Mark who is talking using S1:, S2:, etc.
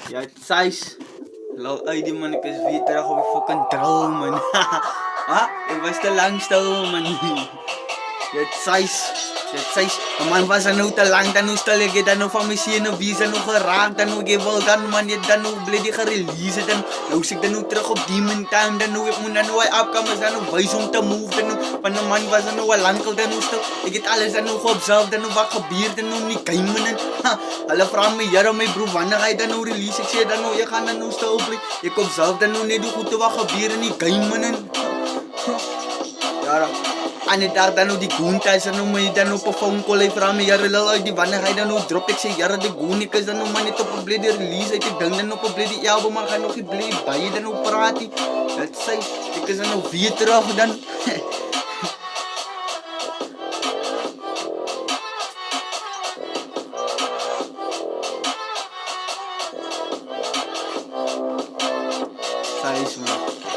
S1: Ja, size. Lol, die man, ik is weer terug op je fucking droom, man. Ha? Ik was te lang stil, man. Ja, size. Ja, size. Man was er nou te lang, dan stel ik dan nog van mijn zin, wie is er nog geraakt, dan nog je wil dan, man, je dan nog blij die gerelease, dan nou zit dan nog terug op Demon Time, dan nog ik moet dan nog upcomers, dan nog wijs om te move, dan nog, van de man was er nog al lang, dan nog stil, ik het alles dan nog observe, dan nog wat gebeurt, dan nog niet gamen, en alle vragen me, jaren, mijn broer, wanneer ga je dan nog release, ik zeg dan nog, je gaat dan nog stil, ik observe dan nog niet goed wat gebeurt, en niet gamen, en ja, aan de dag dan nog die goon thuis en dan moet je dan op een phone call even vragen me jaren lul uit die wanneer ga je dan nog drop ik zeg jaren de goon ik is dan nog maar niet op een blede release uit ik denk dan op een blede album maar ga nog niet blij bij je dan nog praten dat zei ik is dan nog weer terug dan size man